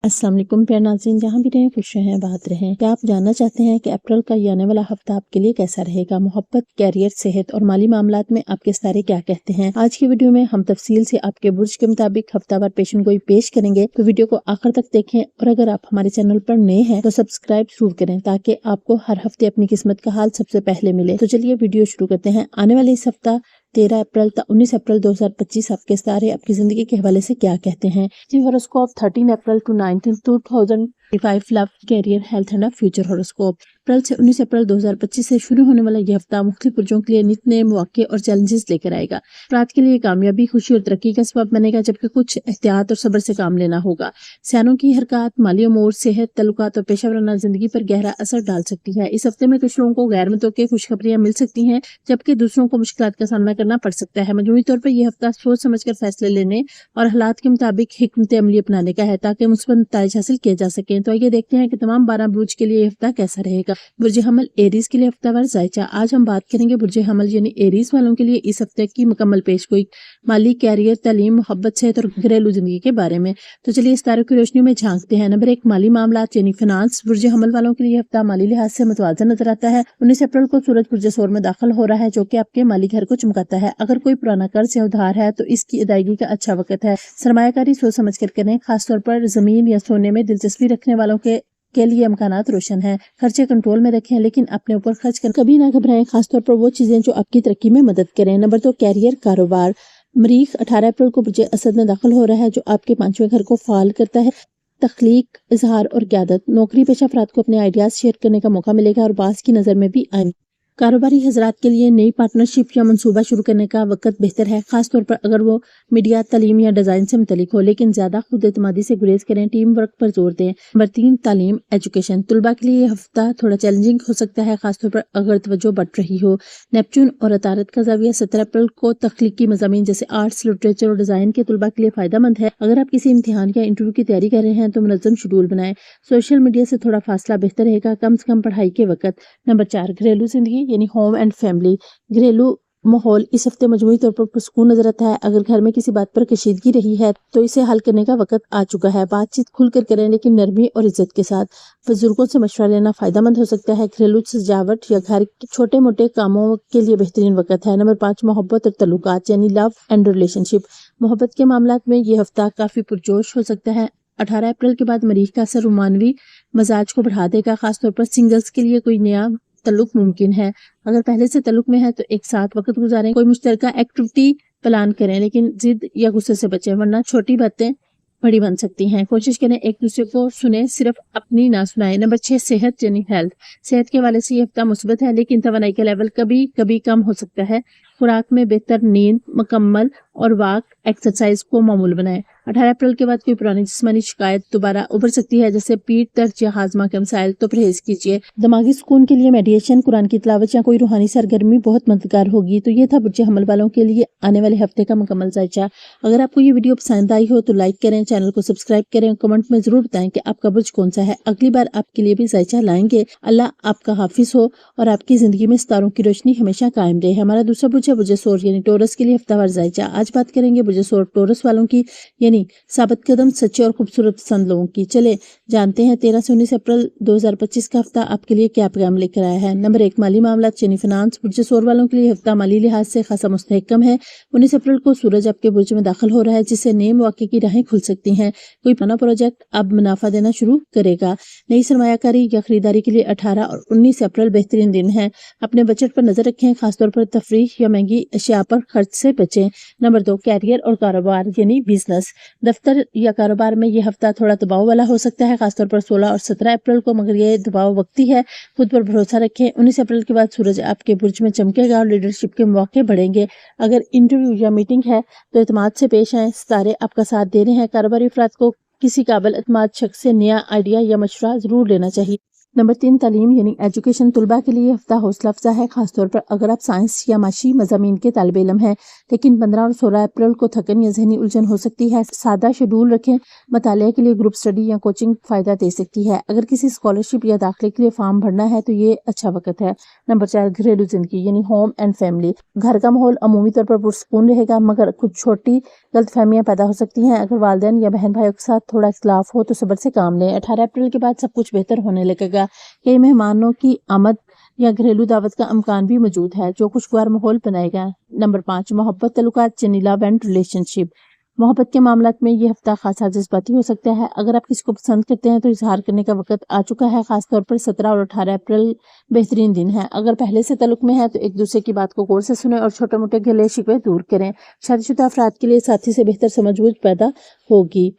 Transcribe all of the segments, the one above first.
अस्सलाम वालेकुम प्यारे नाज़रीन, जहाँ भी रहें खुश रहें बात रहें। क्या आप जानना चाहते हैं कि अप्रैल का ये आने वाला हफ्ता आपके लिए कैसा रहेगा? मोहब्बत, कैरियर, सेहत और माली मामलात में आपके सितारे क्या कहते हैं? आज की वीडियो में हम तफसील से आपके बुर्ज के मुताबिक हफ्तावार पेशन गोई पेश करेंगे, तो वीडियो को आखिर तक देखें। और अगर आप हमारे चैनल पर नए हैं तो सब्सक्राइब जरूर करें ताकि आपको हर हफ्ते अपनी किस्मत का हाल सबसे पहले मिले। तो चलिए वीडियो शुरू करते हैं। आने वाले इस हफ्ता 13 अप्रैल तक 19 अप्रैल 2025 आपके सितारे आपकी जिंदगी के हवाले से क्या कहते हैं? Horoscope 13 April to 19 2025 love, career, health and future horoscope. अप्रैल से 19 अप्रैल 2025 से शुरू होने वाला यह हफ्ता मुख्तलिफ पुरजों के लिए नित नए मौके और चैलेंजेस लेकर आएगा। अफराद के लिए कामयाबी, खुशी और तरक्की का सबब बनेगा, जबकि कुछ एहतियात और सब्र से काम लेना होगा। सयानों की हरकत माली अमूर, सेहत, तल्लुकात और पेशा जिंदगी पर गहरा असर डाल सकती है। इस हफ्ते में कुछ लोगों को गैर मुतवक्किल खुशखबरियां मिल सकती हैं, जबकि दूसरों को मुश्किलात का सामना करना पड़ सकता है। मजमूई तौर पर यह हफ्ता सोच समझकर फैसले लेने और हालात के मुताबिक हिकमत अमली अपनाने का है ताकि मुस्बत नताइज हासिल किए जा सकें। तो आइए देखते हैं कि तमाम 12 बुर्ज के लिए यह हफ्ता कैसा रहेगा। बुर्ज हमल एरीज के लिए हफ्तावार जायचा। आज हम बात करेंगे बुर्ज हमल यानी एरीज वालों के लिए इस हफ्ते की मुकम्मल पेशगोई माली, कैरियर, तालीम, मोहब्बत, सेहत और घरेलू जिंदगी के बारे में। तो चलिए इस तारीख की रोशनी में झांकते हैं। नंबर 1, माली मामलात यानी फिनांस। बुर्ज हमल वालों के लिए हफ्ता माली लिहाज से मुतवाज़न नजर आता है। 19 अप्रैल को सूरज बुर्ज सोर में दाखिल हो रहा है, जो कि आपके माली घर को चमकाता है। अगर कोई पुराना कर्ज या उधार है तो इसकी अदायगी का अच्छा वक्त है। सरमायाकारी सोच समझ कर करें, खासतौर पर जमीन या सोने में दिलचस्पी रखने वालों के लिए इम्कानात रोशन है। खर्चे कंट्रोल में रखें, लेकिन अपने ऊपर खर्च कर कभी ना घबराएं, खासतौर पर वो चीजें जो आपकी तरक्की में मदद करें। नंबर 2, कैरियर, कारोबार। मरीख 18 अप्रैल को बुर्ज असद में दाखिल हो रहा है, जो आपके 5वें घर को फाल करता है। तख्लीक, इजहार और क़यादत। नौकरी पेशा अफराद को अपने आइडियाज शेयर करने का मौका मिलेगा और बास की नजर में भी आएंगे। कारोबारी हजरात के लिए नई पार्टनरशिप या मंसूबा शुरू करने का वक्त बेहतर है, खासतौर पर अगर वो मीडिया, तालीम या डिजाइन से मुतलिक हो, लेकिन ज्यादा खुद एतमादी से गुरेज करें। टीम वर्क पर जोर दें। नंबर 3, तालीम, एजुकेशन। तुलबा के लिए यह हफ्ता थोड़ा चैलेंजिंग हो सकता है, खासतौर पर अगर तवज्जो बढ़ रही हो। नेपच्यून और अतारत का ज़ाविया 17 अप्रैल को तख्लीकी मज़ामीन जैसे आर्ट्स, लिटरेचर और डिजाइन के तुलबा के लिए फायदा मंद है। अगर आप किसी इम्तिहान या इंटरव्यू की तैयारी कर रहे हैं तो मुनज़्ज़म शेड्यूल बनाएं। सोशल मीडिया से थोड़ा फासला बेहतर रहेगा, कम से कम पढ़ाई के वक्त। नंबर 4, घरेलू जिंदगी यानी होम एंड फैमिली। घरेलू माहौल इस हफ्ते मजमूई तौर पर पुरसकून नजर आता है। अगर घर में किसी बात पर कशीदगी रही है तो इसे हल करने का वक्त आ चुका है। बातचीत खुलकर करें, लेकिन नरमी और इज्जत के साथ। बुजुर्गों से मशवरा लेना फायदेमंद हो सकता है। घरेलू सजावट या घर के छोटे मोटे कामों के लिए बेहतरीन वक्त है। नंबर 5, मोहब्बत और तल्लुकात यानी लव एंड रिलेशनशिप। मोहब्बत के मामलात में ये हफ्ता काफी पुरजोश हो सकता है। 18 अप्रैल के बाद मरीख का असर रोमानवी मजाज को बढ़ा देगा, खासतौर पर सिंगल्स के लिए कोई नया तल्लुक मुमकिन है। अगर पहले से तल्लुक में है तो एक साथ वक्त गुजारें। कोई मुश्तरका एक्टिविटी प्लान करें, लेकिन जिद या गुस्से से बचें, वरना छोटी बातें बड़ी बन सकती हैं। कोशिश करें एक दूसरे को सुने, सिर्फ अपनी ना सुनाएं। नंबर 6, सेहत यानी हेल्थ। सेहत के हवाले से ये हफ्ता मुस्बत है, लेकिन तवानाई का लेवल कभी कभी कम हो सकता है। खुराक में बेहतर नींद, मुकम्मल और वाक एक्सरसाइज को मामूल बनाएं। 18 अप्रैल के बाद कोई पुरानी जिस्मानी शिकायत दोबारा उभर सकती है, जैसे पीठ दर्द या हाजमा के मसाइल, तो परहेज कीजिए। दिमागी सुकून के लिए मेडिटेशन, कुरान की तिलावत या कोई रूहानी सरगर्मी बहुत मददगार होगी। तो ये था बुर्ज हमल वालों के लिए आने वाले हफ्ते का मुकम्मल जायचा। अगर आपको ये वीडियो पसंद आई हो तो लाइक करें, चैनल को सब्सक्राइब करें, कमेंट में जरूर बताएं कि आपका बुर्ज कौन सा है। अगली बार आपके लिए भी जायचा लाएंगे। अल्लाह आपका हाफिज हो और आपकी जिंदगी में सितारों की रोशनी हमेशा कायम रहे। हमारा दूसरा बुर्ज है बुर्ज सोर यानी टोरस के लिए हफ्तावार जायचा। आज बात करेंगे बुर्ज सोर टोरस वालों की यानी साबित कदम, सच्चे और खूबसूरत पसंद लोगों की। चले जानते हैं 13 से 19 अप्रैल 2025 का हफ्ता आपके लिए क्या पैगाम लेकर आया है। नंबर 1, माली मामलात यानी फिनांस। बुर्ज सोर वालों के लिए हफ्ता माली लिहाज से खासा मुस्तहकम है। 19 अप्रैल को सूरज आपके बुर्ज में दाखिल हो रहा है, जिससे नए मौके की राहें खुल सकती हैं। कोई पुराना प्रोजेक्ट अब मुनाफा देना शुरू करेगा। नई सरमायाकारी या खरीदारी के लिए 18 और 19 अप्रैल बेहतरीन दिन है। अपने बजट पर नजर रखें, खासतौर पर तफरीह या महंगी अशिया पर खर्च से बचें। नंबर 2, कैरियर और कारोबार यानी बिजनेस। दफ्तर या कारोबार में यह हफ्ता थोड़ा दबाव वाला हो सकता है, खासतौर पर 16 और 17 अप्रैल को, मगर यह दबाव वक्ती है। खुद पर भरोसा रखें। 19 अप्रैल के बाद सूरज आपके बुर्ज में चमकेगा और लीडरशिप के मौके बढ़ेंगे। अगर इंटरव्यू या मीटिंग है तो एतमाद से पेश आएं, सितारे आपका साथ दे रहे हैं। कारोबारी अफराद को किसी काबिल एतमाद शख्स से नया आइडिया या मशवरा जरूर लेना चाहिए। नंबर 3 तालीम यानी एजुकेशन तलबा के लिए हफ्ता हौसला अफजा है, खासतौर पर अगर आप साइंस या माशी मज़ामीन के तालिब इल्म हैं। लेकिन 15 और 16 अप्रैल को थकन या जहनी उलझन हो सकती है। सादा शेड्यूल रखें। मताले के लिए ग्रुप स्टडी या कोचिंग फ़ायदा दे सकती है। अगर किसी स्कॉलरशिप या दाखिले के लिए फॉर्म भरना है तो ये अच्छा वक्त है। नंबर 4 घरेलू जिंदगी यानी होम एंड फैमिली। घर का माहौल अमूमी तौर पर पुरसकून रहेगा, मगर कुछ छोटी गलतफहमियां पैदा हो सकती हैं। अगर वालिदैन या बहन भाइयों के साथ थोड़ा इख्तलाफ हो तो सब्र से काम लें। 18 अप्रैल के बाद सब कुछ बेहतर होने लगेगा। कई मेहमानों की आमद या घरेलू दावत का इम्कान भी मौजूद है जो खुशगवार माहौल बनाएगा। नंबर 5 मोहब्बत तल्लुकात यानी लव एंड रिलेशनशिप। मोहब्बत के मामलात में ये हफ्ता खासा जज्बाती हो सकता है। अगर आप किसी को पसंद करते हैं तो इजहार करने का वक्त आ चुका है। खासतौर पर 17 और 18 अप्रैल बेहतरीन दिन है। अगर पहले से ताल्लुक में है तो एक दूसरे की बात को गौर से सुने और छोटे मोटे गिले शिकवे दूर करें। शादीशुदा अफराद के लिए साथी से बेहतर समझबूझ पैदा होगी।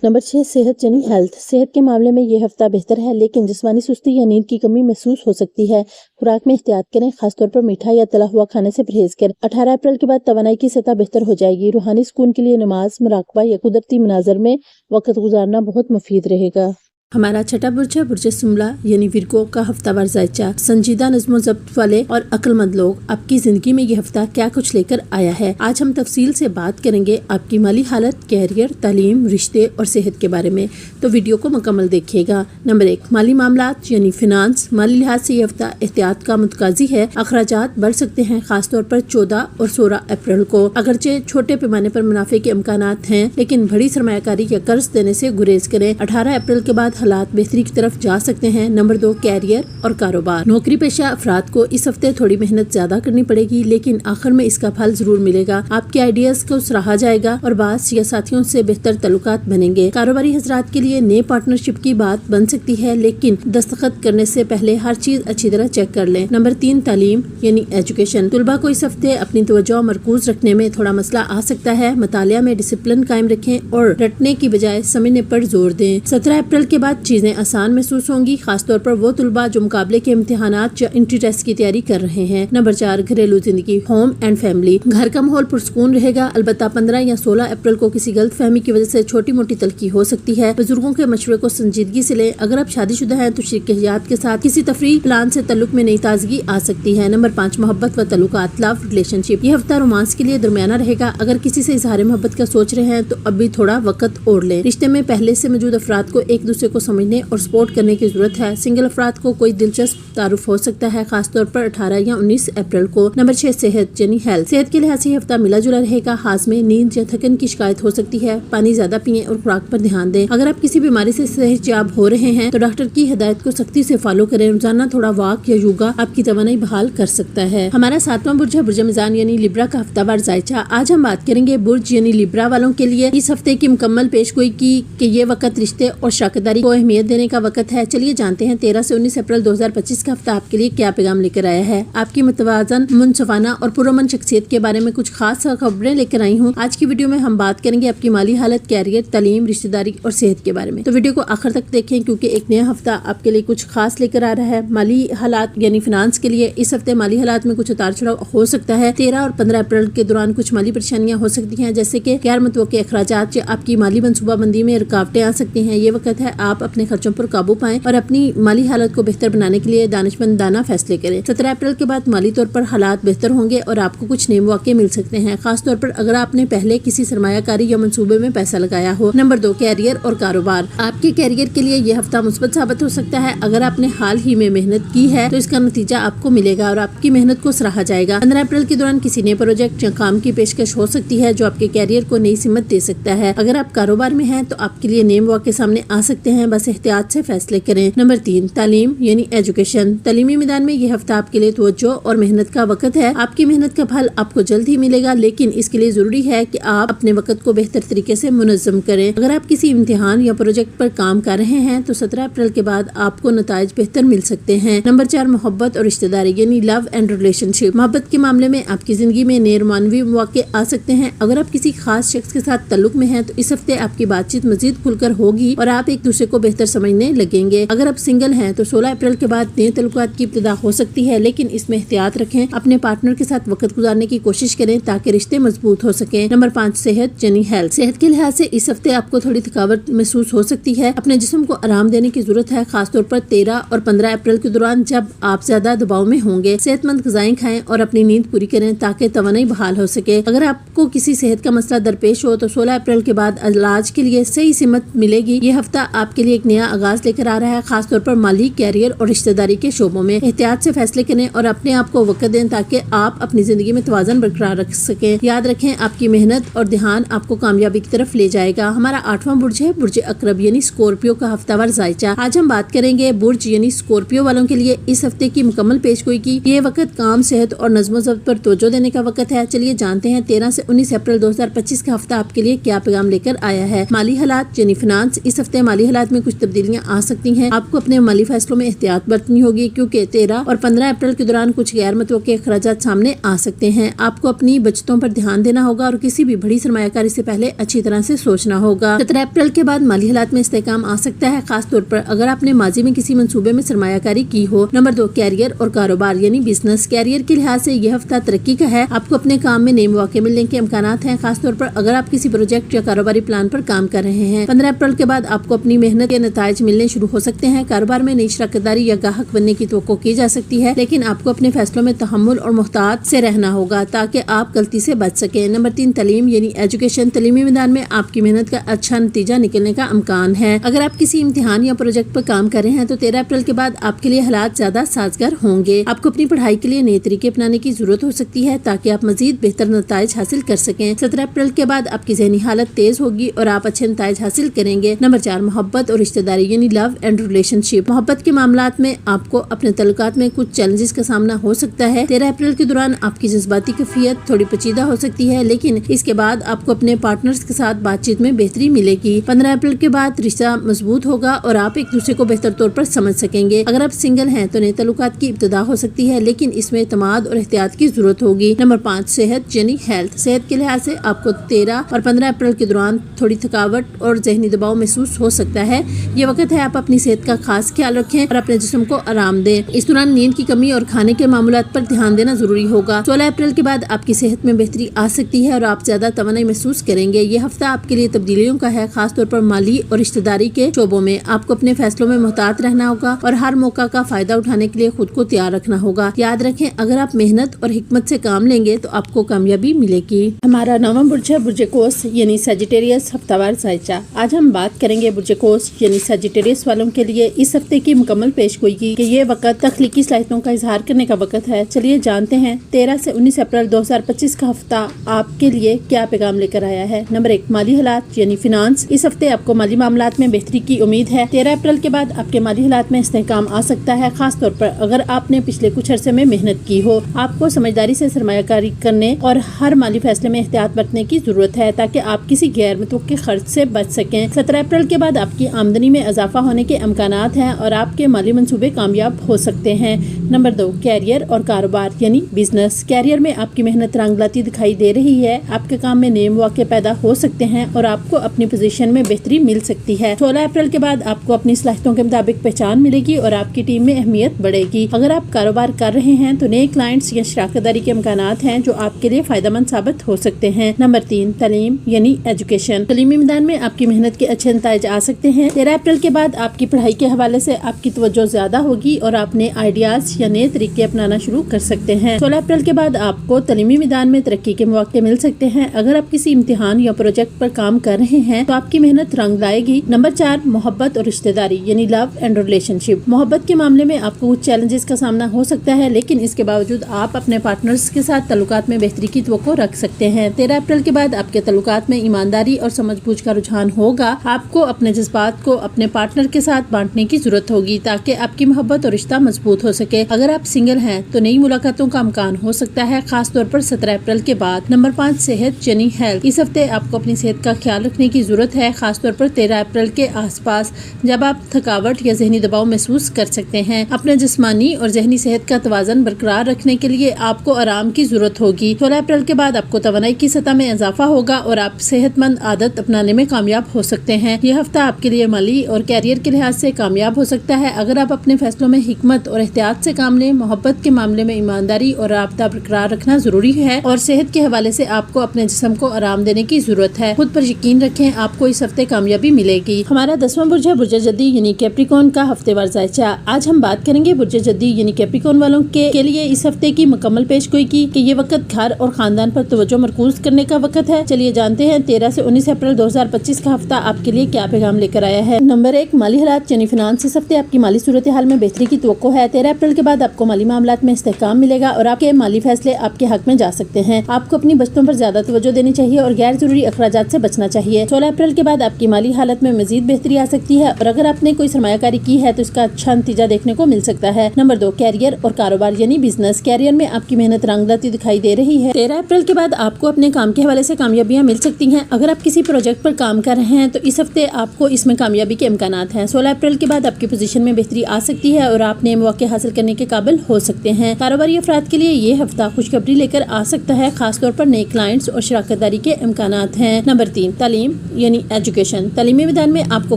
नंबर 6 सेहत यानी हेल्थ। सेहत के मामले में ये हफ्ता बेहतर है, लेकिन जिस्मानी सुस्ती या नींद की कमी महसूस हो सकती है। खुराक में एहतियात करें, खासतौर पर मीठा या तला हुआ खाने से परहेज करें। 18 अप्रैल के बाद तवानाई की सतह बेहतर हो जाएगी। रूहानी सुकून के लिए नमाज, मुराकबा या कुदरती मनाजर में वक्त गुजारना बहुत मुफीद रहेगा। हमारा छठा बुर्ज है बुर्ज सुमला यानी विरगो का हफ्तावार जायचा। संजीदा नज़्मो ज़ब्त वाले और अक्लमंद लोग आपकी जिंदगी में ये हफ्ता क्या कुछ लेकर आया है। आज हम तफसील से बात करेंगे आपकी माली हालत, कैरियर, तालीम, रिश्ते और सेहत के बारे में, तो वीडियो को मुकम्मल देखिएगा। नंबर 1 माली मामलात यानी फिनांस। माली लिहाज से ये हफ्ता एहतियात का मुतकाजी है। अखराजात बढ़ सकते हैं, खासतौर पर 14 और 16 अप्रैल को। अगरचे छोटे पैमाने पर मुनाफे के इम्कानात हैं, लेकिन बड़ी सरमायाकारी या कर्ज देने से गुरेज करें। 18 अप्रैल के बाद हालात बेहतरी की तरफ जा सकते हैं। नंबर 2 कैरियर और कारोबार। नौकरी पेशा अफराद को इस हफ्ते थोड़ी मेहनत ज्यादा करनी पड़ेगी, लेकिन आखिर में इसका फल जरूर मिलेगा। आपके आइडियाज को सराहा जाएगा और बास या साथियों से बेहतर ताल्लुकात बनेंगे। कारोबारी हजरात के लिए नए पार्टनरशिप की बात बन सकती है, लेकिन दस्तखत करने से पहले हर चीज अच्छी तरह चेक कर लें। नंबर 3 तालीम यानी एजुकेशन। तुलबा को इस हफ्ते अपनी तवज्जो मरकूज रखने में थोड़ा मसला आ सकता है। मतालिया में डिसिप्लिन कायम रखें और रटने की बजाय समझने पर जोर दें। 17 अप्रैल के बाद चीजें आसान महसूस होंगी, खासतौर पर वो तुलबा जो मुकाबले के इम्तिहानात या इंट्री टेस्ट की तैयारी कर रहे हैं। नंबर 4 घरेलू जिंदगी, होम एंड फैमिली। घर का माहौल पुरसकून रहेगा, अलबत्ता 15 या 16 अप्रैल को किसी गलत फहमी की वजह से छोटी मोटी तलखी हो सकती है। बुजुर्गों के मशवरे को संजीदगी से लें। अगर आप शादीशुदा हैं तो शरीक-ए-हयात के साथ किसी तफरीह प्लान से ताल्लुक में नई ताजगी आ सकती है। नंबर 5 मोहब्बत व तल्लुकात, लव रिलेशनशिप। ये हफ्ता रोमांस के लिए दरमियाना रहेगा। अगर किसी से इजहार मोहब्बत का सोच रहे हैं तो अभी थोड़ा वक्त और लें। रिश्ते में पहले से मौजूद अफराद को एक दूसरे को समझने और सपोर्ट करने की जरूरत है। सिंगल अफराद को कोई दिलचस्प तारुफ हो सकता है, खासतौर पर 18 या 19 अप्रैल को। नंबर 6 सेहत यानी हेल्थ। सेहत के लिहाज से हफ्ता मिला जुला रहेगा। हाजमे, नींद या थकन की शिकायत हो सकती है। पानी ज्यादा पिएं और खुराक पर ध्यान दें। अगर आप किसी बीमारी से सेहतयाब हो रहे हैं तो डॉक्टर की हिदायत को सख्ती से फॉलो करें। रोजाना थोड़ा वॉक या योगा आपकी तवानाई बहाल कर सकता है। हमारा 7वां बुर्ज है बुर्ज मिजान यानी लिब्रा का हफ्तावार जायचा। आज हम बात करेंगे बुर्ज यानी लिब्रा वालों के लिए इस हफ्ते की मुकम्मल पेशगोई की कि ये वक्त रिश्ते और शराकतदारी को अहमियत देने का वक्त है। चलिए जानते हैं 13 से 19 अप्रैल 2025 का हफ्ता आपके लिए क्या पैगाम लेकर आया है। आपकी मुतवाज़न, मुनसफाना और पुरअमन शख्सियत के बारे में कुछ खास खबरें लेकर आई हूँ। आज की वीडियो में हम बात करेंगे आपकी माली हालत, कैरियर, तालीम, रिश्तेदारी और सेहत के बारे में, तो वीडियो को आखिर तक देखें क्योंकि एक नया हफ्ता आपके लिए कुछ खास लेकर आ रहा है। माली हालात यानी फिनांस के लिए इस हफ्ते माली हालात में कुछ उतार चढ़ाव हो सकता है। 13 और 15 अप्रैल के दौरान कुछ माली परेशानियां हो सकती हैं, जैसे कि गैर मुतवक्के अखराजात या आपकी माली मनसूबाबंदी में रुकावटें आ सकती हैं। ये वक्त है आप अपने खर्चों पर काबू पाएं और अपनी माली हालत को बेहतर बनाने के लिए दानिशमंदाना फैसले करें। 17 अप्रैल के बाद माली तौर पर हालात बेहतर होंगे और आपको कुछ नए मौके मिल सकते हैं, खासतौर पर अगर आपने पहले किसी सरमायाकारी या मंसूबे में पैसा लगाया हो। नंबर 2 कैरियर और कारोबार। आपके कैरियर के लिए यह हफ्ता मुस्बत साबित हो सकता है। अगर आपने हाल ही में मेहनत की है तो इसका नतीजा आपको मिलेगा और आपकी मेहनत को सराहा जाएगा। 15 अप्रैल के दौरान किसी नए प्रोजेक्ट या काम की पेशकश हो सकती है जो आपके कैरियर को नई सिमत दे सकता है। अगर आप कारोबार में हैं तो आपके लिए नए मौके सामने आ सकते हैं, बस एहतियात से फैसले करें। नंबर 3 तालीम यानी एजुकेशन। तालीमी मैदान में यह हफ्ता आपके लिए तवज्जो और मेहनत का वक्त है। आपकी मेहनत का फल आपको जल्द ही मिलेगा, लेकिन इसके लिए जरूरी है कि आप अपने वक्त को बेहतर तरीके से मुनज़्ज़म करें। अगर आप किसी इम्तिहान या प्रोजेक्ट पर काम कर रहे हैं तो 17 अप्रैल के बाद आपको नताइज बेहतर मिल सकते हैं। नंबर 4 मोहब्बत और रिश्तेदारी यानी लव एंड रिलेशनशिप। मोहब्बत के मामले में आपकी जिंदगी में नए रोमानवी मौके आ सकते हैं। अगर आप किसी खास शख्स के साथ ताल्लुक में हैं तो इस हफ्ते आपकी बातचीत मजीद खुलकर होगी और आप एक दूसरे को बेहतर समझने लगेंगे। अगर आप सिंगल हैं तो 16 अप्रैल के बाद नए तल्लुकात की इब्तिदा हो सकती है, लेकिन इसमें एहतियात रखें। अपने पार्टनर के साथ वक्त गुजारने की कोशिश करें ताकि रिश्ते मजबूत हो सके। नंबर 5 सेहत यानी हेल्थ। सेहत के लिहाज से इस हफ्ते आपको थोड़ी थकावट महसूस हो सकती है। अपने जिस्म को आराम देने की जरूरत है, खासतौर पर 13 और 15 अप्रैल के दौरान जब आप ज्यादा दबाव में होंगे। सेहतमंद ग़िज़ाएं खाएं और अपनी नींद पूरी करें ताकि तवानाई बहाल हो सके। अगर आपको किसी सेहत का मसला दरपेश हो तो 16 अप्रैल के बाद इलाज के लिए सही सिमत मिलेगी। ये हफ्ता आपके लिए एक नया आगाज लेकर आ रहा है, खासतौर पर माली, कैरियर और रिश्तेदारी के शोबों में। एहतियात से फैसले करें और अपने आप को वक्त दें ताकि आप अपनी जिंदगी में तवाज़ुन बरकरार रख सकें। याद रखें, आपकी मेहनत और ध्यान आपको कामयाबी की तरफ ले जाएगा। हमारा 8वां बुर्ज है बुर्ज अकरब यानी स्कॉर्पियो का हफ्तावार जायचा। आज हम बात करेंगे बुर्ज यानी स्कॉर्पियो वालों के लिए इस हफ्ते की मुकम्मल पेशगोई की। ये वक्त काम, सेहत और नज़्म ज़ब्त पर तवज्जो देने का वक्त है। चलिए जानते हैं 13 से 19 अप्रैल 2025 का हफ्ता आपके लिए क्या पैगाम लेकर आया है। माली हालात यानी फिनांस। इस हफ्ते माली हालात में कुछ तब्दीलियां आ सकती हैं। आपको अपने माली फैसलों में एहतियात बरतनी होगी क्योंकि 13 और 15 अप्रैल के दौरान कुछ गैर मुतवक्के अखराजात सामने आ सकते हैं। आपको अपनी बचतों पर ध्यान देना होगा और किसी भी बड़ी सरमायाकारी से पहले अच्छी तरह से सोचना होगा। 17 अप्रैल के बाद माली हालात में इस्तेहकाम आ सकता है, खासतौर पर अगर आपने माजी में किसी मंसूबे में सरमायाकारी की हो। नंबर 2 कैरियर और कारोबार यानी बिजनेस। कैरियर के लिहाज से यह हफ्ता तरक्की का है। आपको अपने काम में नए मौके मिलने के इम्कानात हैं, खासतौर पर अगर आप किसी प्रोजेक्ट या कारोबारी प्लान पर काम कर रहे हैं। 15 अप्रैल के बाद आपको अपनी मेहनत के नताइज मिलने शुरू हो सकते हैं। कारोबार में नई शराकतदारी या ग्राहक बनने की तवक्को की जा सकती है, लेकिन आपको अपने फैसलों में तहम्मुल और मुहतात से रहना होगा ताकि आप गलती से बच सके। नंबर 3 तालीम यानी एजुकेशन। तालीमी मैदान में आपकी मेहनत का अच्छा नतीजा निकलने का इम्कान है। अगर आप किसी इम्तिहान या प्रोजेक्ट पर काम कर रहे हैं तो 13 अप्रैल के बाद आपके लिए हालात ज्यादा साजगार होंगे। आपको अपनी पढ़ाई के लिए नए तरीके अपनाने की जरूरत हो सकती है ताकि आप मजीद बेहतर नताइज हासिल कर सकें। 17 अप्रैल के बाद आपकी ज़हनी हालत तेज होगी और आप अच्छे नताइज हासिल करेंगे। नंबर 4 मोहब्बत और रिश्तेदारी यानी लव एंड रिलेशनशिप। मोहब्बत के मामलात में आपको अपने तल्लुकात में कुछ चैलेंजेस का सामना हो सकता है। 13 अप्रैल के दौरान आपकी जज्बाती कैफियत थोड़ी पेचीदा हो सकती है, लेकिन इसके बाद आपको अपने पार्टनर्स के साथ बातचीत में बेहतरी मिलेगी। 15 अप्रैल के बाद रिश्ता मजबूत होगा और आप एक दूसरे को बेहतर तौर पर समझ सकेंगे। अगर आप सिंगल हैं तो नए तल्लुकात की इब्तिदा हो सकती है, लेकिन इसमें एतमाद और एहतियात की जरूरत होगी। नंबर 5 सेहत यानी हेल्थ। सेहत के लिहाज से आपको 13 और 15 अप्रैल के दौरान थोड़ी थकावट और जहनी दबाव महसूस हो सकता है। ये वक्त है आप अपनी सेहत का खास ख्याल रखें और अपने जिस्म को आराम दें। इस दौरान नींद की कमी और खाने के मामलात पर ध्यान देना जरूरी होगा। 16 अप्रैल के बाद आपकी सेहत में बेहतरी आ सकती है और आप ज्यादा तवानाई महसूस करेंगे। ये हफ्ता आपके लिए तब्दीलियों का है, खासतौर पर माली और रिश्तेदारी के शोबों में। आपको अपने फैसलों में मुहतात रहना होगा और हर मौका का फायदा उठाने के लिए खुद को तैयार रखना होगा। याद रखें, अगर आप मेहनत और हिकमत से काम लेंगे तो आपको कामयाबी मिलेगी। हमारा 9वां बुर्ज है बुर्ज कोस यानी सजिटेरियस हफ्तावार जायचा। आज हम बात करेंगे बुर्ज कोस यानी सजिटेरियस वालों के लिए इस हफ्ते की मुकम्मल पेशगोई की कि ये वक्त तख्लीकी सलाहियतों का इजहार करने का वक्त है। चलिए जानते हैं 13 से 19 अप्रैल 2025 का हफ्ता आपके लिए क्या पैगाम लेकर आया है। नंबर 1 माली हालात यानी फिनांस। इस हफ्ते आपको माली मामलात में बेहतरी की उम्मीद है। 13 अप्रैल के बाद आपके माली हालात में इस्तेहकाम आ सकता है, खासतौर पर अगर आपने पिछले कुछ अरसे में मेहनत की हो। आपको समझदारी से सरमायाकारी करने और हर माली फैसले में एहतियात बरतने की जरूरत है ताकि आप किसी गैर मुतवक्के खर्च से बच सकें। 17 अप्रैल के बाद आपकी आमदनी में इजाफा होने के इम्कानात हैं और आपके माली मंसूबे कामयाब हो सकते हैं। नंबर 2 कैरियर और कारोबार यानी बिजनेस। कैरियर में आपकी मेहनत रंग लाती दिखाई दे रही है। आपके काम में नए मौके पैदा हो सकते हैं और आपको अपनी पोजीशन में बेहतरी मिल सकती है। 16 अप्रैल के बाद आपको अपनी सलाहियतों के मुताबिक पहचान मिलेगी और आपकी टीम में अहमियत बढ़ेगी। अगर आप कारोबार कर रहे हैं तो नए क्लाइंट्स या शराकतदारी के इम्कानात हैं जो आपके लिए फायदेमंद साबित हो सकते हैं। नंबर 3 तालीम यानी एजुकेशन। तालीमी मैदान में आपकी मेहनत के अच्छे नताइज आ सकते हैं। 13 अप्रैल के बाद आपकी पढ़ाई के हवाले से आपकी तवज्जो ज्यादा होगी और आप नए आइडियाज या नए तरीके अपनाना शुरू कर सकते हैं। 16 अप्रैल के बाद आपको तालीमी मैदान में तरक्की के मौके मिल सकते हैं। अगर आप किसी इम्तिहान या प्रोजेक्ट पर काम कर रहे हैं तो आपकी मेहनत रंग लाएगी। नंबर 4 मोहब्बत और रिश्तेदारी यानी लव एंड रिलेशनशिप। मोहब्बत के मामले में आपको कुछ चैलेंजेस का सामना हो सकता है, लेकिन इसके बावजूद आप अपने पार्टनर्स के साथ तल्लुकात में बेहतरी की तवक्को रख सकते हैं। 13 अप्रैल के बाद आपके तल्लुकात में ईमानदारी और समझबूझ का रुझान होगा। आपको अपने जज्बात को अपने पार्टनर के साथ बांटने की जरूरत होगी ताकि आपकी मोहब्बत और रिश्ता मजबूत हो सके। अगर आप सिंगल हैं तो नई मुलाकातों का इम्कान हो सकता है, खास तौर पर 17 अप्रैल के बाद। नंबर 5 सेहत यानी हेल्थ। इस हफ्ते आपको अपनी सेहत का ख्याल रखने की जरूरत है, खास तौर पर 13 अप्रैल के आसपास जब आप थकावट या जहनी दबाव महसूस कर सकते हैं। अपने जिस्मानी और जहनी सेहत का तवाज़ुन बरकरार रखने के लिए आपको आराम की जरूरत होगी। 16 अप्रैल के बाद आपको तवानाई की सतह में इजाफा होगा और आप सेहतमंद आदत अपनाने में कामयाब हो सकते हैं। यह हफ्ता आपके लिए لیے مالی اور کیریئر کے لحاظ سے کامیاب ہو سکتا ہے اگر آپ اپنے فیصلوں میں حکمت اور احتیاط سے کام لیں۔ محبت کے معاملے میں ایمانداری اور رابطہ برقرار رکھنا ضروری ہے اور صحت کے حوالے سے آپ کو اپنے جسم کو آرام دینے کی ضرورت ہے۔ خود پر یقین رکھیں، آپ کو اس ہفتے کامیابی ملے گی۔ ہمارا 10واں برج ہے برج جدی یعنی کیپریکون کا ہفتے وار ذائچہ۔ آج ہم بات کریں گے برج جدی یعنی کیپریکون والوں کے لیے اس ہفتے کی مکمل پیش گوئی کی کہ یہ وقت گھر اور خاندان پر توجہ مرکوز کرنے کا وقت ہے۔ چلیے جانتے ہیں 13 سے 19 اپریل 2025 کا ہفتہ آپ کے لیے کیا پیغام لے کر آیا ہے۔ نمبر 1، مالی حالات یعنی فنانس۔ اس ہفتے آپ کی مالی صورتحال میں بہتری کی توقع ہے۔ 13 اپریل کے بعد آپ کو مالی معاملات میں استحکام ملے گا اور آپ کے مالی فیصلے آپ کے حق میں جا سکتے ہیں۔ آپ کو اپنی بچتوں پر زیادہ توجہ دینی چاہیے اور غیر ضروری اخراجات سے بچنا چاہیے۔ 16 اپریل کے بعد آپ کی مالی حالت میں مزید بہتری آ سکتی ہے اور اگر آپ نے کوئی سرمایہ کاری کی ہے تو اس کا اچھا نتیجہ دیکھنے کو مل سکتا ہے۔ نمبر 2، کیریئر اور کاروبار یعنی بزنس۔ کیریئر میں آپ کی محنت رنگ لاتی دکھائی دے رہی ہے۔ 13 اپریل کے بعد آپ کو اپنے کام کے حوالے سے کامیابیاں مل سکتی ہیں۔ اگر آپ کسی پروجیکٹ پر کام کر رہے ہیں تو اس ہفتے آپ کو اس میں کامیابی کے امکانات ہیں۔ 16 اپریل کے بعد آپ کی پوزیشن میں بہتری آ سکتی ہے اور آپ نئے مواقع حاصل کرنے کے قابل ہو سکتے ہیں۔ کاروباری افراد کے لیے یہ ہفتہ خوشخبری لے کر آ سکتا ہے، خاص طور پر نئے کلائنٹس اور شراکت داری کے امکانات ہیں۔ نمبر 3، تعلیم یعنی ایجوکیشن۔ تعلیمی میدان میں آپ کو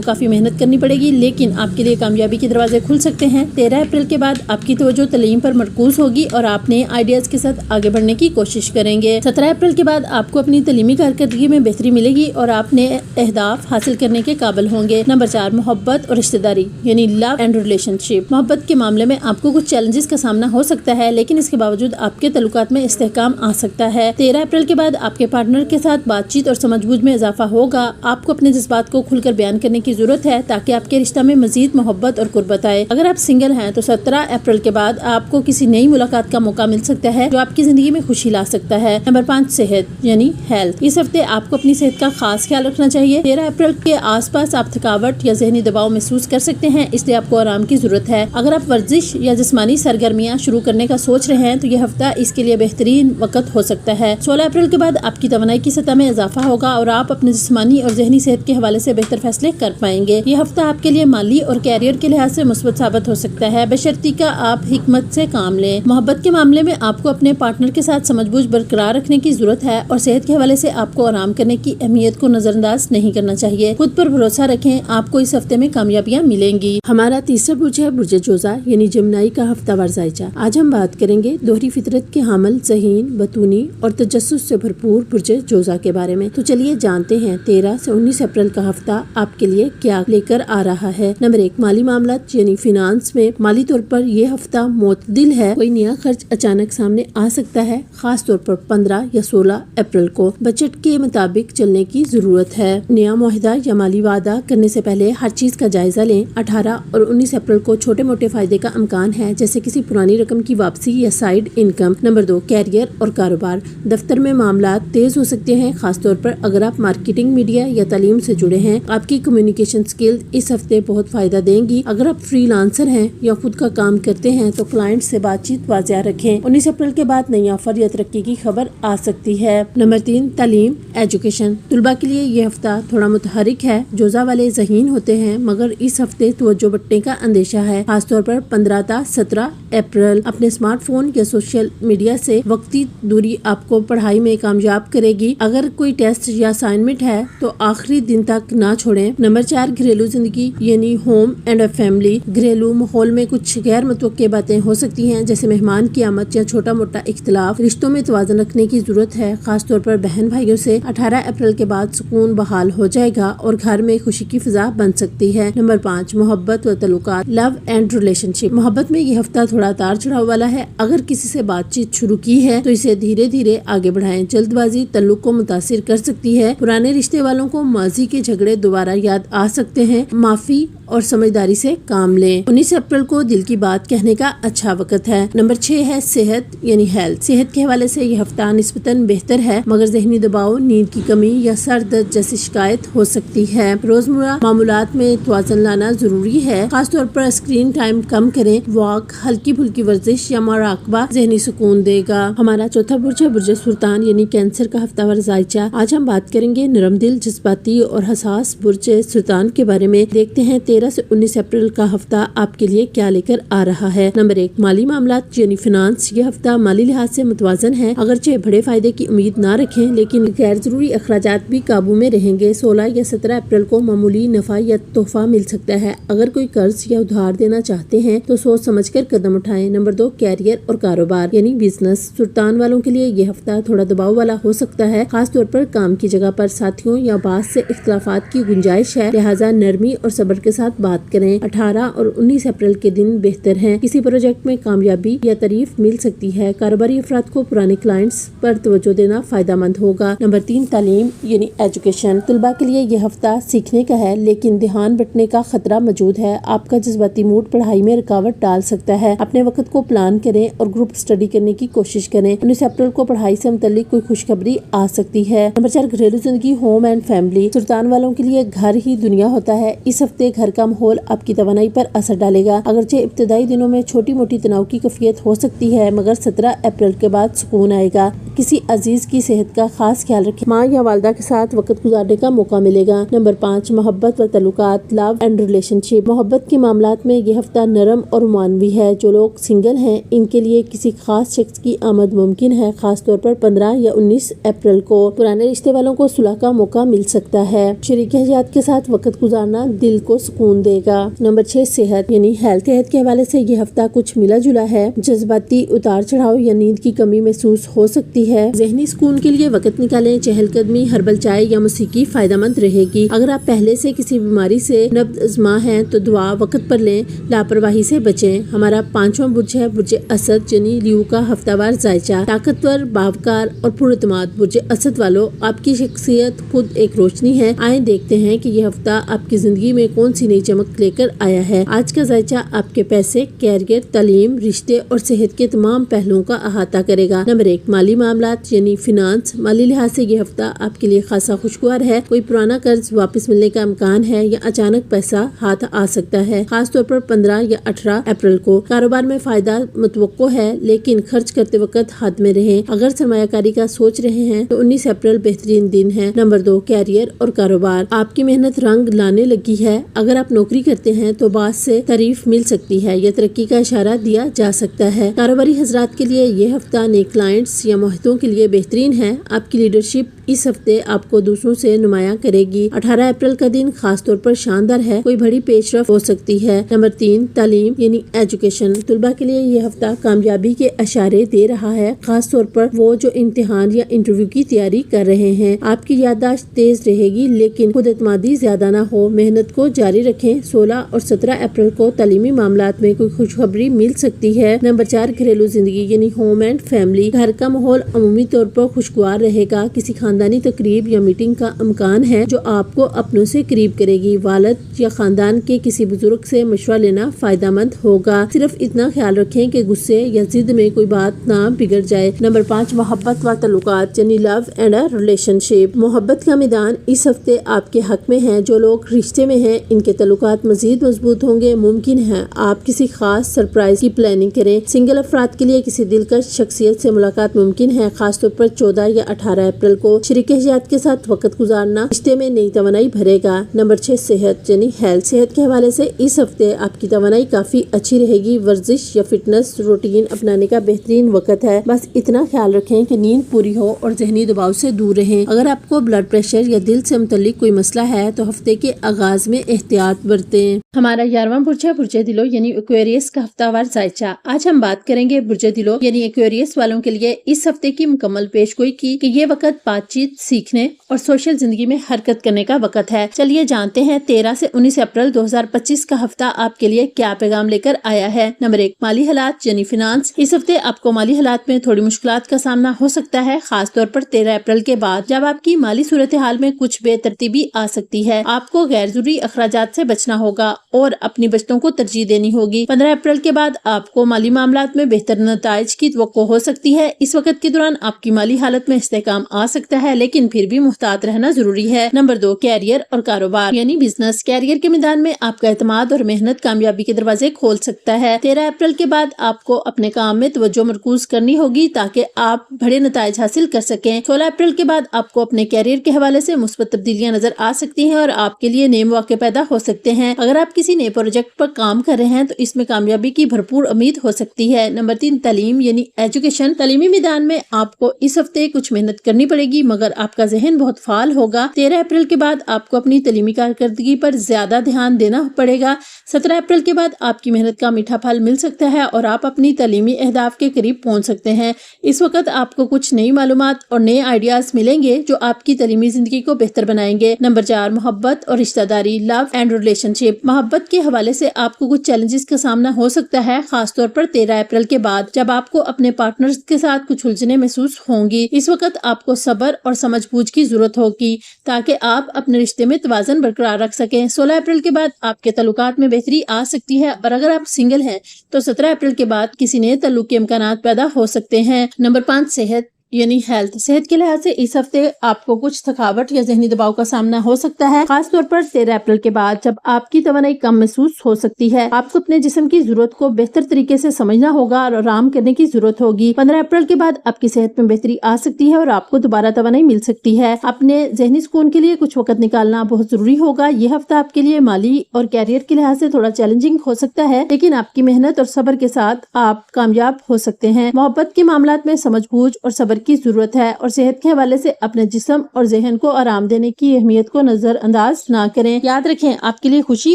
کافی محنت کرنی پڑے گی لیکن آپ کے لیے کامیابی کے دروازے کھل سکتے ہیں۔ 13 اپریل کے بعد آپ کی توجہ تعلیم پر مرکوز ہوگی اور آپ نئے آئیڈیاز کے ساتھ آگے بڑھنے کی کوشش کریں گے۔ 17 اپریل کے بعد آپ کو اپنی تعلیمی کارکردگی میں بہتری ملے گی اور آپ نئے اہداف حاصل کرنے کے قابل ہوں گے۔ نمبر 4، محبت اور رشتہ داری یعنی لو اینڈ ریلیشن شپ۔ محبت کے معاملے میں آپ کو کچھ چیلنجز کا سامنا ہو سکتا ہے لیکن اس کے باوجود آپ کے تعلقات میں استحکام آ سکتا ہے۔ 13 اپریل کے بعد آپ کے پارٹنر کے ساتھ بات چیت اور سمجھ بوجھ میں اضافہ ہوگا۔ آپ کو اپنے جذبات کو کھل کر بیان کرنے کی ضرورت ہے تاکہ آپ کے رشتہ میں مزید محبت اور قربت آئے۔ اگر آپ سنگل ہیں تو 17 اپریل کے بعد آپ کو کسی نئی ملاقات کا موقع مل سکتا ہے جو آپ کی زندگی میں خوشی لا سکتا ہے۔ نمبر 5، صحت یعنی ہیلتھ۔ اس ہفتے آپ کو اپنی صحت کا خاص خیال رکھنا چاہیے۔ 13 اپریل کے آس پاس آپ تھکاوٹ یا ذہنی دباؤ محسوس کر سکتے ہیں، اس لیے آپ کو آرام کی ضرورت ہے۔ اگر آپ ورزش یا جسمانی سرگرمیاں شروع کرنے کا سوچ رہے ہیں تو یہ ہفتہ اس کے لیے بہترین وقت ہو سکتا ہے۔ 16 اپریل کے بعد آپ کی توانائی کی سطح میں اضافہ ہوگا اور آپ اپنے جسمانی اور ذہنی صحت کے حوالے سے بہتر فیصلے کر پائیں گے۔ یہ ہفتہ آپ کے لیے مالی اور کیریئر کے لحاظ سے مثبت ثابت ہو سکتا ہے، بشرطیکہ کا آپ حکمت سے کام لیں۔ محبت کے معاملے میں آپ کو اپنے پارٹنر کے ساتھ سمجھ بوجھ برقرار رکھنے کی ضرورت ہے اور صحت کے حوالے سے آپ کو آرام کرنے کی اہمیت کو نظر انداز نہیں کرنا چاہیے۔ خود پر بھروسہ رکھیں، آپ کو اس ہفتے میں کامیابیاں ملیں گی۔ ہمارا تیسرا برج ہے برج جوزا یعنی جمنائی کا ہفتہ وار ذائچہ۔ آج ہم بات کریں گے دوہری فطرت کے حامل، ذہین، بطونی اور تجسس سے بھرپور برج جوزا کے بارے میں۔ تو چلیے جانتے ہیں 13 سے 19 اپریل کا ہفتہ آپ کے لیے کیا لے کر آ رہا ہے۔ نمبر 1، مالی معاملات یعنی فنانس میں مالی طور پر یہ ہفتہ معتدل ہے۔ کوئی نیا خرچ اچانک سامنے آ سکتا ہے، خاص طور پر 15 یا 16 اپریل کو بجٹ کے مطابق چلنے کی ضرورت ہے۔ نیا معاہدہ یا مالی وعدہ کرنے سے پہلے ہر چیز کا جائزہ لیں۔ 18 اور 19 اپریل کو چھوٹے موٹے فائدے کا امکان ہے، جیسے کسی پرانی رقم کی واپسی یا سائیڈ انکم۔ نمبر 2، کیریئر اور کاروبار۔ دفتر میں معاملات تیز ہو سکتے ہیں، خاص طور پر اگر آپ مارکیٹنگ، میڈیا یا تعلیم سے جڑے ہیں۔ آپ کی کمیونیکیشن سکل اس ہفتے بہت فائدہ دیں گی۔ اگر آپ فری لانسر ہیں یا خود کا کام کرتے ہیں تو کلائنٹ سے بات چیت واضح رکھیں۔ 19 اپریل کے بعد نئی آفر یا ترقی کی خبر آ سکتی ہے۔ نمبر 3، تعلیم، ایجوکیشن۔ طلباء کے لیے یہ ہفتہ تھوڑا متحرک ہے۔ جوزا والے ذہین ہوتے ہیں مگر اس ہفتے توجہ بٹنے کا اندیشہ ہے، خاص طور پر 15 تا 17 اپریل۔ اپنے اسمارٹ فون یا سوشل میڈیا سے وقتی دوری آپ کو پڑھائی میں کامیاب کرے گی۔ اگر کوئی ٹیسٹ یا اسائنمنٹ ہے تو آخری دن تک نہ چھوڑیں۔ نمبر 4، گھریلو زندگی یعنی ہوم اینڈ فیملی۔ گھریلو ماحول میں کچھ غیر متوقع باتیں ہو سکتی ہیں، جیسے مہمان کی آمد یا چھوٹا موٹا اختلاف۔ رشتوں میں توازن رکھنے کی ضرورت ہے، خاص طور پر بہن بھائیوں سے۔ 18 اپریل کے بعد سکون بحال ہو جائے گا اور گھر میں خوشی کی فضا بن سکتی ہے۔ نمبر 5، محبت و تعلقات، لو اینڈ ریلیشن شپ۔ محبت میں یہ ہفتہ تھوڑا تار چڑھاؤ والا ہے۔ اگر کسی سے بات چیت شروع کی ہے تو اسے دھیرے دھیرے آگے بڑھائیں۔ جلد بازی تعلق کو متاثر کر سکتی ہے۔ پرانے رشتے والوں کو ماضی کے جھگڑے دوبارہ یاد آ سکتے ہیں۔ معافی اور سمجھداری سے کام لیں۔ 19 اپریل کو دل کی بات کہنے کا اچھا وقت ہے۔ نمبر 6 ہے صحت یعنی ہیلتھ۔ صحت کے حوالے سے یہ ہفتہ نسبتاً بہتر ہے مگر ذہنی دباؤ، نیند کی کمی یا سر درد جیسی شکایت ہو سکتی ہے۔ روزمرہ معمولات میں توازن لانا ضروری ہے، خاص طور پر اسکرین ٹائم کم کریں۔ واک، ہلکی پھلکی ورزش یا مراقبہ ذہنی سکون دے گا۔ ہمارا چوتھا برج ہے برج سرطان یعنی کینسر کا ہفتہ وار ذائچہ۔ آج ہم بات کریں گے نرم دل، جذباتی اور حساس برج سرطان کے بارے میں۔ دیکھتے ہیں 13 سے 19 اپریل کا ہفتہ آپ کے لیے کیا لے کر آ رہا ہے۔ نمبر 1، مالی معاملات یعنی فنانس۔ یہ ہفتہ مالی لحاظ سے متوازن ہے، اگرچہ بڑے فائدے کی امید نہ رکھیں لیکن غیر ضروری اخراجات بھی قابو میں رہیں گے۔ 16 یا 17 اپریل کو معمولی मामूली नफा या तोहफा मिल सकता है। अगर कोई कर्ज या उधार देना चाहते हैं तो सोच समझकर कदम उठाएं। नंबर 2, कैरियर और कारोबार यानी बिजनेस। सुल्तान वालों के लिए ये हफ्ता थोड़ा दबाव वाला हो सकता है, खास तौर पर काम की जगह पर साथियों या बास से इख्तिलाफात की गुंजाइश है, लिहाजा नरमी और सब्र के साथ बात करें। 18 और 19 अप्रैल के दिन बेहतर हैं। किसी प्रोजेक्ट में कामयाबी या तारीफ मिल सकती है। कारोबारी अफराद को पुराने क्लाइंट्स पर तवज्जो देना फायदा मंद होगा। नंबर 3, तालीम यानी एजुकेशन। तलबा के लिए ये हफ्ता सीखने का है, लेकिन ध्यान बटने का खतरा मौजूद है। आपका जज्बाती मूड पढ़ाई में रुकावट डाल सकता है। अपने वक्त को प्लान करें और ग्रुप स्टडी करने की कोशिश करें। 19 अप्रैल को पढ़ाई से मुताल्लिक कोई खुशखबरी आ सकती है। नंबर 4, घरेलू जिंदगी, होम एंड फैमिली। सुल्तान वालों के लिए घर ही दुनिया होता है। इस हफ्ते घर का माहौल आपकी तवानाई पर असर डालेगा। अगरचे इब्तदाई दिनों में छोटी मोटी तनाव की कैफियत हो सकती है, मगर 17 अप्रैल के बाद सुकून आएगा। किसी अजीज की सेहत का खास ख्याल रखें। माँ या वालदा के साथ वक्त गुजारने का मौका मिलेगा। नंबर 5, मोहब्बत व तल्लुकात, लव एंड रिलेशनशिप। मोहब्बत के मामलात में ये हफ्ता नरम और मानवी है। जो लोग सिंगल हैं, इनके लिए किसी खास शख्स की आमद मुमकिन है, खास तौर पर 15 या 19 अप्रैल को। पुराने रिश्ते वालों को सुलह का मौका मिल सकता है। शरीक हयात के साथ वक्त गुजारना दिल को सुकून देगा। नंबर 6, सेहत यानी हेल्थ। सेहत के हवाले से ये हफ्ता कुछ मिला जुला है। जज्बाती उतार चढ़ाव या नींद की कमी महसूस हो सकती है। ज़हनी सुकून के लिए वक्त निकालें। चहलकदमी, हर्बल चाय या मौसीकी फायदेमंद रहेगी। अगर आप पहले से किसी बीमारी से नब्ज़ हैं तो दुआ वक्त पर लें, लापरवाही से बचें। हमारा 5वां बुर्ज है बुर्ज असद यानी लियो का हफ्तावार जायचा। ताकतवर, बावकार और पुरअतमाद बुर्ज असद वालों, आपकी शख्सियत खुद एक रोशनी है। आए देखते हैं कि ये हफ्ता आपकी जिंदगी में कौन सी नई चमक लेकर आया है। आज का जायचा आपके पैसे, कैरियर, तालीम, रिश्ते और सेहत के तमाम पहलुओं का अहाता करेगा। नंबर 1, माली मामलात यानी फिनांस। माली लिहाज से ये हफ्ता आपके लिए खासा खुशगवार है। कोई पुराना कर्ज वापस मिलने का इम्कान है या अचानक पैसा हाथ आ सकता है, खास तौर पर 15 या 18 अप्रैल को। कारोबार में फायदा मुतवक्को है, लेकिन खर्च करते वक्त हद में रहें। अगर सरमायाकारी का सोच रहे हैं तो 19 अप्रैल बेहतरीन दिन है। नंबर 2, कैरियर और कारोबार। आपकी मेहनत रंग लाने लगी है। अगर आप नौकरी करते हैं तो बास से तारीफ मिल सकती है या तरक्की का इशारा दिया जा सकता है। कारोबारी हजरात के लिए ये हफ्ता नए क्लाइंट्स या मुहितों के लिए बेहतरीन है। आपकी लीडरशिप इस हफ्ते आपको दूसरों से नुमाया करेगी। 18 अप्रैल का दिन खास तौर पर शानदार है। कोई बड़ी पेशरफ हो सकती है। नंबर 3, तालीम यानी एजुकेशन। तुलबा के लिए ये हफ्ता कामयाबी के इशारे दे रहा है, खास तौर पर वो जो इम्तिहान या इंटरव्यू की तैयारी कर रहे हैं। आपकी याददाश्त तेज रहेगी, लेकिन खुद एतमादी ज्यादा ना हो। मेहनत को जारी रखें। 16 और 17 अप्रैल को तालीमी मामलात में कोई खुशखबरी मिल सकती है। नंबर 4, घरेलू जिंदगी यानी होम एंड फैमिली। घर का माहौल अमूमी तौर पर खुशगवार रहेगा। किसी खानदानी तकरीब या मीटिंग का इम्कान है जो आपको अपनों से करीब करेगी। वालिद या खानदान के किसी बुजुर्ग से मशवरा लेना फायदेमंद होगा। सिर्फ इतना ख्याल रखें कि गुस्से या जिद में कोई बात ना बिगड़ जाए। नंबर 5, मोहब्बत व तल्लुकात यानी लव एंड रिलेशनशिप। मोहब्बत का मैदान इस हफ्ते आपके हक में है। जो लोग रिश्ते में हैं, इनके तल्लुकात मजीद मजबूत होंगे। मुमकिन है आप किसी खास सरप्राइज की प्लानिंग करें। सिंगल अफराद के लिए किसी दिलकश शख्सियत से मुलाकात मुमकिन है, खास तौर पर 14 या 18 अप्रैल को। शरीक हयात के साथ वक्त गुजारना रिश्ते में नई तवानाई भरेगा। नंबर 6, सेहत यानी हेल्थ। सेहत के हवाले से इस हफ्ते आपकी तवानाई काफी अच्छी रहेगी। वर्जिश या फिटनेस रूटीन अपनाने का बेहतरीन वक्त है। बस इतना ख्याल रखें कि नींद पूरी हो और जहनी दबाव से दूर रहें। अगर आपको ब्लड प्रेशर या दिल से मुतल्लिक कोई मसला है तो हफ्ते के आगाज में एहतियात बरतें। हमारा 11वां बुर्ज है बुर्ज दिलो यानी एक्वेरियस का हफ्तावार जायचा। आज हम बात करेंगे बुर्ज दिलो यानी एक्वेरियस वालों के लिए इस हफ्ते की मुकम्मल पेशगोई की कि ये वक्त बातचीत, सीखने और सोशल जिंदगी में हरकत करने का वक्त है। चलिए जानते हैं 13 से 19 अप्रैल 2025 का हफ्ता आपके लिए क्या पैगाम लेकर आया है। नंबर 1, माली हालात यानी फिनांस। इस हफ्ते आपको माली हालात में थोड़ी मुश्किलात का सामना हो सकता है, खास तौर पर 13 अप्रैल के बाद, जब आपकी माली सूरत हाल में कुछ बेतरतीबी आ सकती है। आपको गैर जरूरी अखराजात से बचना होगा और अपनी बचतों को तरजीह देनी होगी। 15 अप्रैल के बाद आपको माली मामलात में बेहतर नताइज की तवक्को हो सकती है। इस वक्त के दौरान आपकी माली हालत में इस्तेहकाम आ सकता है, लेकिन फिर भी मुहतात रहना जरूरी है। नंबर 2, कैरियर और कारोबार यानी बिजनेस। कैरियर के मैदान में आपका एतमाद और मेहनत कामयाबी के दरवाजे खोल सकता है। 13 अप्रैल के बाद आपको अपने काम में तवज्जो मरकूज करनी होगी ताकि आप बड़े नताइज हासिल कर सकें। 16 अप्रैल के बाद आपको अपने कैरियर के हवाले से मुस्बत तब्दीलियां नजर आ सकती हैं और आपके लिए नए मौके पैदा हो सकते हैं। अगर आप किसी नए प्रोजेक्ट पर काम कर रहे हैं तो इसमें कामयाबी की भरपूर उम्मीद हो सकती है। नंबर 3, तालीम यानी एजुकेशन। तालीमी मैदान में आपको इस हफ्ते कुछ मेहनत करनी पड़ेगी, मगर आपका जहन बहुत फाल होगा। 13 अप्रैल के बाद आपको अपनी तालीमी कारकर्दगी पर ज्यादा ध्यान देना पड़ेगा। 17 अप्रैल के बाद आपकी मेहनत का मीठा फल मिल सकता है और आप अपनी तालीमी अहदाफ के करीब पहुंच सकते हैं। इस वक्त आपको कुछ नई मालूमात और नए आइडियाज मिलेंगे जो आपकी तालीमी जिंदगी को बेहतर बनाएंगे। नंबर 4, मोहब्बत और रिश्तेदारी, लव एंड रिलेशनशिप। मोहब्बत के हवाले से आपको कुछ चैलेंजेस का सामना हो सकता है, खासतौर पर 13 अप्रैल के बाद, जब आपको अपने पार्टनर्स के साथ कुछ उलझने महसूस होंगी। इस वक्त आपको सब्र और समझबूझ की जरूरत होगी ताकि आप अपने रिश्ते में तवाज़ुन बरकरार रख सकें। 16 अप्रैल के बाद आपके ताल्लुकात में बेहतरी आ सकती है और अगर आप सिंगल हैं तो 17 अप्रैल के बाद किसी नए ताल्लुक के इम्कानात पैदा हो सकते हैं। नंबर 5, सेहत यानी हेल्थ। सेहत के लिहाज से इस हफ्ते आपको कुछ थकावट या जहनी दबाव का सामना हो सकता है, खासतौर पर 13 अप्रैल के बाद, जब आपकी तवानाई कम महसूस हो सकती है। आपको अपने जिस्म की जरूरत को बेहतर तरीके से समझना होगा और आराम करने की जरूरत होगी। 15 अप्रैल के बाद आपकी सेहत में बेहतरी आ सकती है और आपको दोबारा तवानाई मिल सकती है। अपने जहनी सुकून के लिए कुछ वक्त निकालना बहुत जरूरी होगा। ये हफ्ता आपके लिए माली और कैरियर के लिहाज से थोड़ा चैलेंजिंग हो सकता है, लेकिन आपकी मेहनत और सब्र के साथ आप कामयाब हो सकते हैं। मोहब्बत के मामलात में समझबूझ और सब्र की जरूरत है और सेहत के हवाले से अपने जिस्म और जहन को आराम देने की अहमियत को नजरअंदाज ना करें। याद रखें, आपके लिए खुशी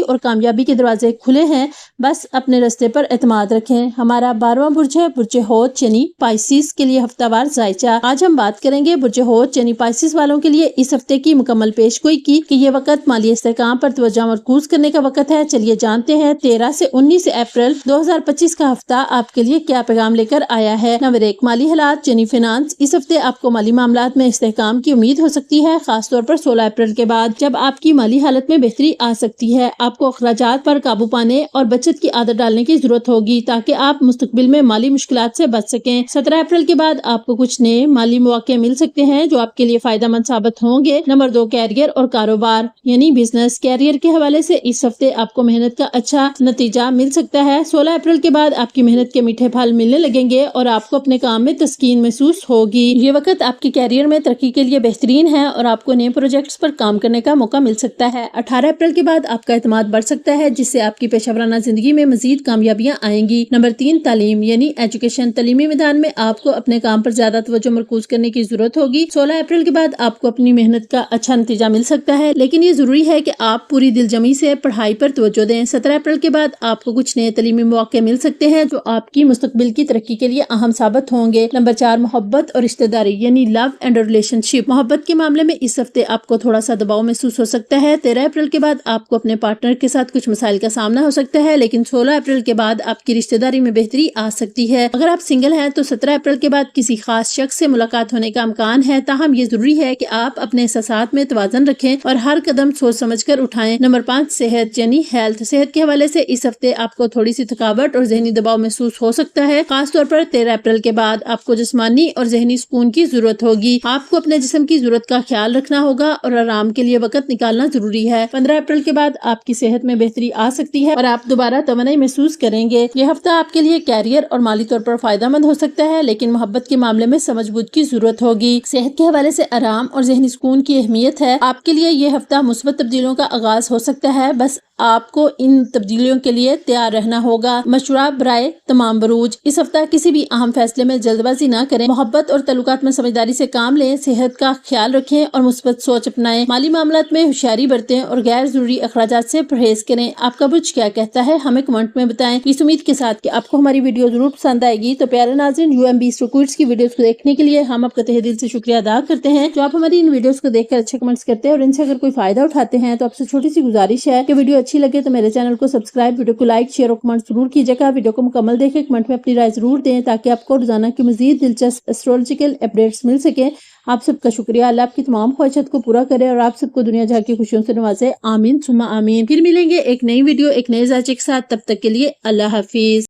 और कामयाबी के दरवाजे खुले हैं, बस अपने रास्ते पर एतमाद रखें। हमारा 12वां बुर्ज है बुर्ज होत यानी पाइसिस के लिए हफ्तावार जायचा। आज हम बात करेंगे बुर्ज होत यानी पाइसिस वालों के लिए इस हफ्ते की मुकम्मल पेशगोई की कि ये वक्त माली इस्तेहकाम पर तवज्जो मरकूज करने का वक्त है। चलिए जानते हैं 13 से 19 अप्रैल 2025 का हफ्ता आपके लिए क्या पैगाम लेकर आया है। नंबर 1, माली हालात यानी फाइनेंस। इस हफ्ते आपको माली मामलात में इस्तेहकाम की उम्मीद हो सकती है, खासतौर पर 16 अप्रैल के बाद, जब आपकी माली हालत में बेहतरी आ सकती है। आपको अखराजात पर काबू पाने और बचत की आदत डालने की जरूरत होगी ताकि आप मुस्तकबिल में माली मुश्किलात से बच सकें। 17 अप्रैल के बाद आपको कुछ नए माली मौके मिल सकते हैं जो आपके लिए फायदेमंद साबित होंगे। नंबर 2, कैरियर और कारोबार यानी बिजनेस। कैरियर के हवाले से इस हफ्ते आपको मेहनत का अच्छा नतीजा मिल सकता है। 16 अप्रैल के बाद आपकी मेहनत के मीठे फल मिलने लगेंगे और आपको अपने काम में तस्कीन महसूस होगी। ये वक्त आपके कैरियर में तरक्की के लिए बेहतरीन है और आपको नए प्रोजेक्ट्स पर काम करने का मौका मिल सकता है। 18 अप्रैल के बाद आपका एतमाद बढ़ सकता है, जिससे आपकी पेशेवराना जिंदगी में मजीद कामयाबियां आएंगी। नंबर 3, तालीम यानी एजुकेशन। तालीमी मैदान में आपको अपने काम पर ज्यादा तवज्जो मरकूज करने की जरूरत होगी। 16 अप्रैल के बाद आपको अपनी मेहनत का अच्छा नतीजा मिल सकता है, लेकिन ये जरूरी है कि आप पूरी दिलजमी से पढ़ाई पर तवज्जो दें। 17 अप्रैल के बाद आपको कुछ नए तालीमी मौके मिल सकते हैं जो आपकी मुस्तकबिल की तरक्की के लिए अहम साबित होंगे। नंबर 4, मोहब्बत और रिश्तेदारी यानी लव एंड रिलेशनशिप। मोहब्बत के मामले में इस हफ्ते आपको थोड़ा सा दबाव महसूस हो सकता है। 13 अप्रैल के बाद आपको अपने पार्टनर के साथ कुछ मसाइल का सामना हो सकता है, लेकिन 16 अप्रैल के बाद आपकी रिश्तेदारी में बेहतरी आ सकती है। अगर आप सिंगल हैं तो 17 अप्रैल के बाद किसी खास शख्स से मुलाकात होने का इम्कान है, ताहम ये जरूरी है कि आप अपने एहसासात में तवाज़ुन रखें और हर कदम सोच समझ कर उठाएं। नंबर 5, सेहत यानी हेल्थ। सेहत के हवाले से इस हफ्ते आपको थोड़ी सी थकावट और जहनी दबाव महसूस हो सकता है, खासतौर पर 13 अप्रैल के बाद आपको जिस्मानी और जहनी सुकून की जरूरत होगी। आपको अपने जिस्म की जरूरत का ख्याल रखना होगा और आराम के लिए वक्त निकालना जरूरी है। 15 अप्रैल के बाद आपकी सेहत में बेहतरी आ सकती है और आप दोबारा तवानाई महसूस करेंगे। यह हफ्ता आपके लिए कैरियर और माली तौर पर फायदेमंद हो सकता है, लेकिन मोहब्बत के मामले में समझबूझ की जरूरत होगी। सेहत के हवाले से आराम और जहनी सुकून की अहमियत है। आपके लिए यह हफ्ता मुस्बत तब्दीलियों का आगाज हो सकता है, बस आपको इन तब्दीलियों के लिए तैयार रहना होगा। मशवरा बराए तमाम बरूज। इस हफ्ता किसी भी अहम फैसले में जल्दबाजी ना करें। मोहब्बत और तल्लुकात में समझदारी से काम लें, सेहत का ख्याल रखें और मुस्बत सोच अपनाएं। माली मामलात में होशियारी बरतें और गैर जरूरी अखराजात से परहेज करें। आपका बुर्ज क्या कहता है, हमें कमेंट में बताएं। इस उम्मीद के साथ कि आपको हमारी वीडियो जरूर पसंद आएगी। तो प्यारे नाज़रीन, UMB स्टोक्विड्स की वीडियोस को देखने के लिए हम आपका तहे दिल से शुक्रिया अदा करते हैं जो आप हमारी इन वीडियोस को देखकर अच्छे कमेंट्स करते हैं और इनसे अगर कोई फायदा उठाते हैं। तो आपसे छोटी सी गुजारिश है कि वीडियो अच्छी लगे तो मेरे चैनल को सब्सक्राइब, वीडियो को लाइक, शेयर और कमेंट जरूर कीजिएगा। वीडियो को मुकम्मल देखें, कमेंट में अपनी राय जरूर दें ताकि आपको रोजाना की मजीद दिलचस्प एस्ट्रोलॉजिकल अपडेट्स मिल सके। आप सबका शुक्रिया। अल्लाह आपकी तमाम ख्वाहिशात को पूरा करे और आप सबको दुनिया जहाँ की खुशियों से नवाजे। आमीन सुम्मा आमीन। फिर मिलेंगे एक नई वीडियो एक नए जायचे के साथ। तब तक के लिए अल्लाह हाफिज।